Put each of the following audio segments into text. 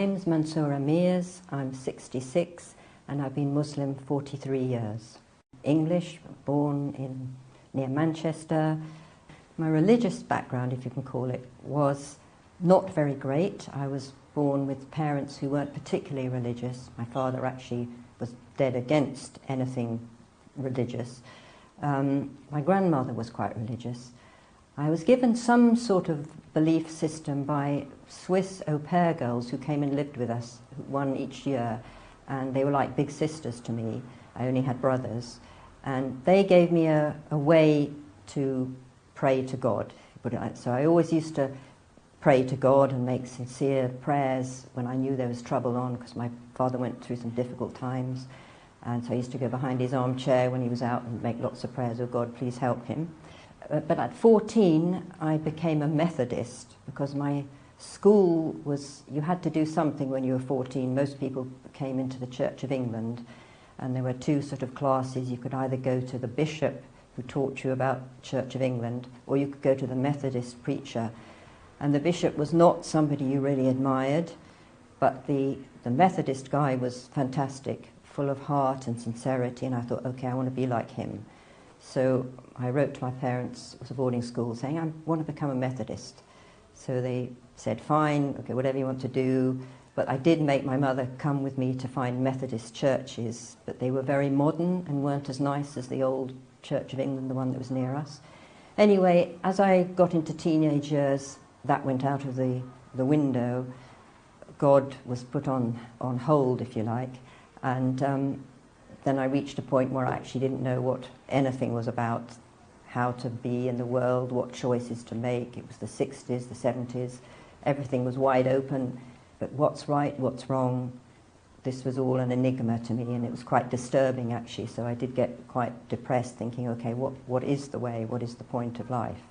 My name's Manصورة Meirs, I'm 66 and I've been Muslim 43 years. English, born near Manchester. My religious background, if you can call it, was not very great. I was born with parents who weren't particularly religious. My father actually was dead against anything religious. My grandmother was quite religious. I was given some sort of belief system by Swiss au pair girls who came and lived with us, one each year, and they were like big sisters to me. I only had brothers, and they gave me a way to pray to God. So I always used to pray to God and make sincere prayers when I knew there was trouble on, because my father went through some difficult times, and so I used to go behind his armchair when he was out and make lots of prayers, oh God, please help him. But at 14, I became a Methodist because my school was, you had to do something when you were 14. Most people came into the Church of England, and there were two sort of classes. You could either go to the bishop who taught you about Church of England, or you could go to the Methodist preacher. And the bishop was not somebody you really admired, but the Methodist guy was fantastic, full of heart and sincerity, and I thought, okay, I want to be like him. So I wrote to my parents, it was a boarding school, saying I want to become a Methodist. So they said, fine, okay, whatever you want to do. But I did make my mother come with me to find Methodist churches, but they were very modern and weren't as nice as the old Church of England, the one that was near us. Anyway, as I got into teenage years, that went out of the window. God was put on hold, if you like, and then I reached a point where I actually didn't know what anything was about, how to be in the world, what choices to make. It was the 60s, the 70s, everything was wide open, but what's right, what's wrong, this was all an enigma to me, and it was quite disturbing actually, so I did get quite depressed thinking, okay, what is the way, what is the point of life?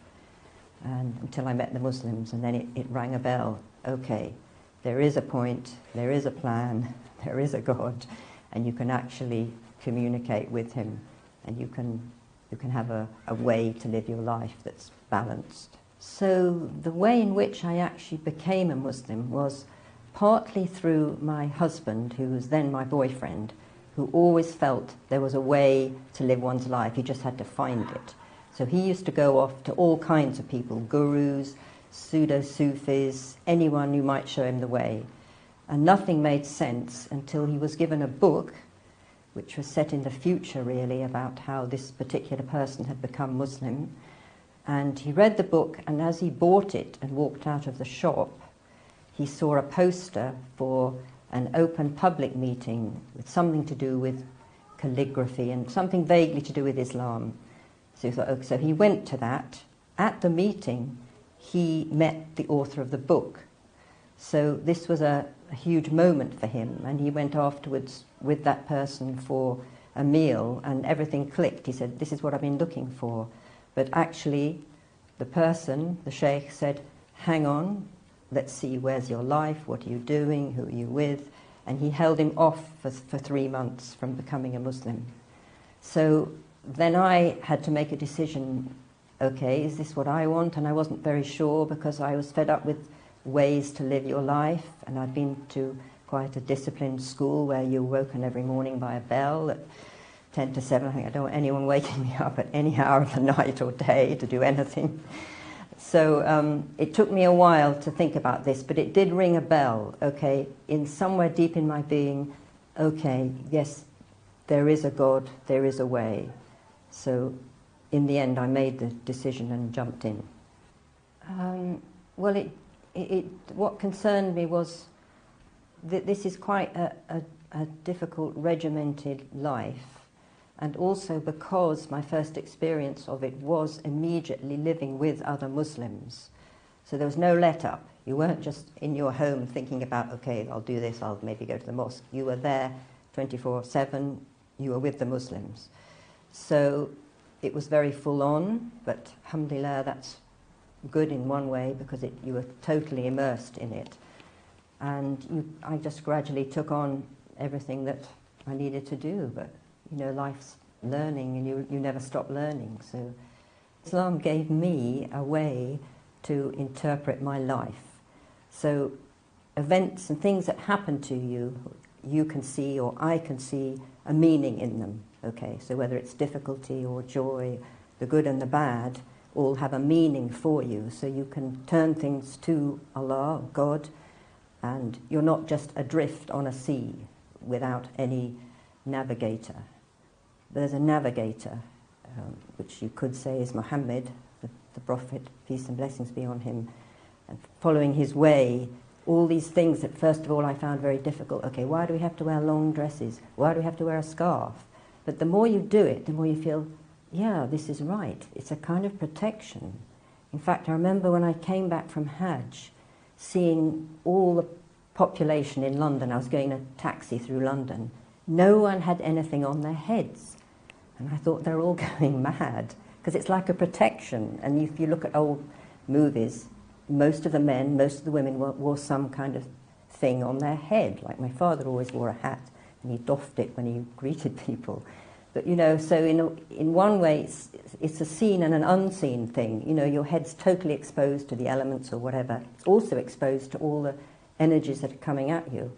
And until I met the Muslims, and then it rang a bell. Okay, there is a point, there is a plan, there is a God, and you can actually communicate with him, and you can have a way to live your life that's balanced. So the way in which I actually became a Muslim was partly through my husband, who was then my boyfriend, who always felt there was a way to live one's life, you just had to find it. So he used to go off to all kinds of people, gurus, pseudo-Sufis, anyone who might show him the way. And nothing made sense until he was given a book which was set in the future really about how this particular person had become Muslim. And he read the book, and as he bought it and walked out of the shop, he saw a poster for an open public meeting with something to do with calligraphy and something vaguely to do with Islam. So he thought, okay, so he went to that. At the meeting, he met the author of the book. So this was a huge moment for him, and he went afterwards with that person for a meal, and everything clicked. He said, this is what I've been looking for. But actually, the person, the sheikh, said, hang on, let's see, where's your life, what are you doing, who are you with? And he held him off for 3 months from becoming a Muslim. So then I had to make a decision, okay, is this what I want? And I wasn't very sure, because I was fed up with ways to live your life, and I'd been to quite a disciplined school where you're woken every morning by a bell at 10 to 7. I think I don't want anyone waking me up at any hour of the night or day to do anything. So it took me a while to think about this, but it did ring a bell, okay, in somewhere deep in my being, okay, yes, there is a God, there is a way. So in the end I made the decision and jumped in. Well, what concerned me was that this is quite a difficult, regimented life, and also because my first experience of it was immediately living with other Muslims. So there was no let-up. You weren't just in your home thinking about, okay, I'll do this, I'll maybe go to the mosque. You were there 24/7, you were with the Muslims. So it was very full-on, but alhamdulillah, that's good in one way, because you were totally immersed in it. And I just gradually took on everything that I needed to do, but you know, life's learning, and you never stop learning. So Islam gave me a way to interpret my life. So events and things that happen to you, you can see, or I can see, a meaning in them. Okay, so whether it's difficulty or joy, the good and the bad, all have a meaning for you. So you can turn things to Allah, God, and you're not just adrift on a sea without any navigator. There's a navigator, which you could say is Muhammad, the Prophet, peace and blessings be on him, and following his way, all these things that first of all I found very difficult. Okay, why do we have to wear long dresses? Why do we have to wear a scarf? But the more you do it, the more you feel, yeah, this is right. It's a kind of protection. In fact, I remember when I came back from Hajj, seeing all the population in London. I was going a taxi through London. No one had anything on their heads. And I thought they're all going mad, because it's like a protection. And if you look at old movies, most of the men, most of the women wore some kind of thing on their head. Like my father always wore a hat, and he doffed it when he greeted people. But, you know, so in one way, it's a seen and an unseen thing. You know, your head's totally exposed to the elements or whatever. It's also exposed to all the energies that are coming at you.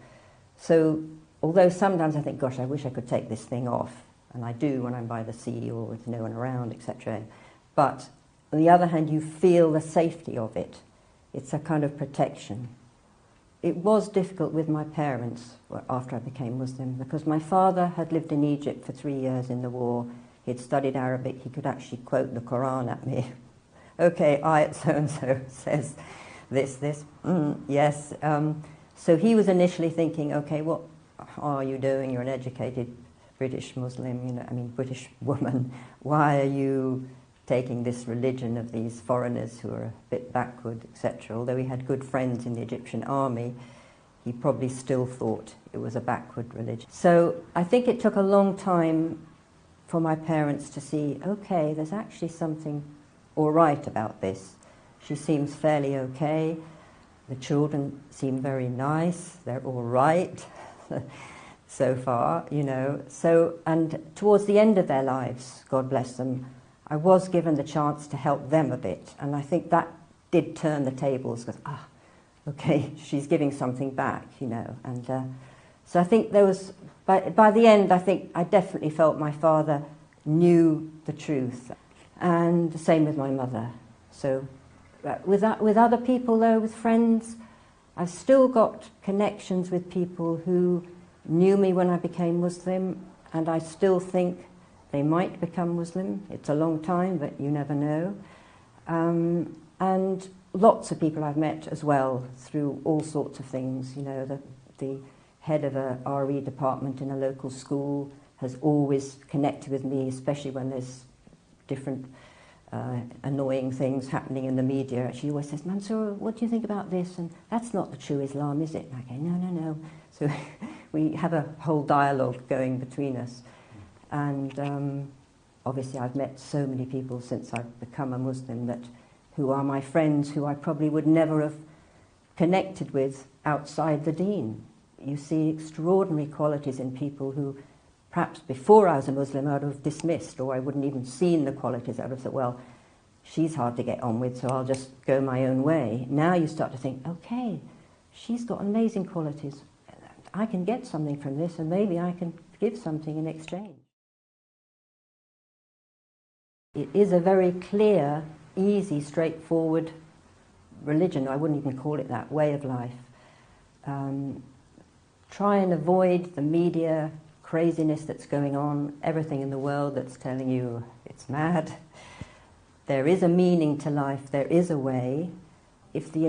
So, although sometimes I think, gosh, I wish I could take this thing off, and I do when I'm by the sea or with no one around, etc. But on the other hand, you feel the safety of it. It's a kind of protection. It was difficult with my parents after I became Muslim, because my father had lived in Egypt for 3 years in the war. He had studied Arabic. He could actually quote the Quran at me. Okay, ayat so-and-so says this, yes. So he was initially thinking, okay, what are you doing? You're an educated British Muslim, you know, I mean British woman. Why are you taking this religion of these foreigners who are a bit backward, etc. Although he had good friends in the Egyptian army, he probably still thought it was a backward religion. So I think it took a long time for my parents to see, okay, there's actually something all right about this. She seems fairly okay. The children seem very nice. They're all right so far, you know. So, and towards the end of their lives, God bless them, I was given the chance to help them a bit, and I think that did turn the tables, because, okay, she's giving something back, you know. And so I think there was, by the end, I think I definitely felt my father knew the truth, and the same with my mother. So with other people, though, with friends, I've still got connections with people who knew me when I became Muslim, and I still think they might become Muslim. It's a long time, but you never know. And lots of people I've met as well through all sorts of things. You know, the head of a RE department in a local school has always connected with me, especially when there's different annoying things happening in the media. She always says, Mansoura, what do you think about this? And that's not the true Islam, is it? And I go, no. So we have a whole dialogue going between us. And obviously I've met so many people since I've become a Muslim who are my friends, who I probably would never have connected with outside the deen. You see extraordinary qualities in people who perhaps before I was a Muslim I would have dismissed, or I wouldn't even seen the qualities. I would have thought, well, she's hard to get on with, so I'll just go my own way. Now you start to think, okay, she's got amazing qualities. I can get something from this, and maybe I can give something in exchange. It is a very clear, easy, straightforward religion. I wouldn't even call it that, way of life. Try and avoid the media craziness that's going on, everything in the world that's telling you it's mad. There is a meaning to life, there is a way. If the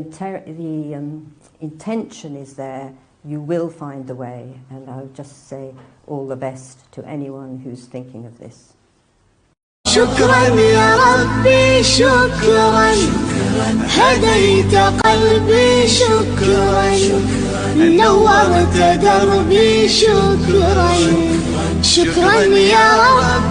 intention is there, you will find the way. And I would just say all the best to anyone who's thinking of this. شكرا يا ربي شكرا هديت قلبي شكرا نورت دربي شكرا شكرا يا رب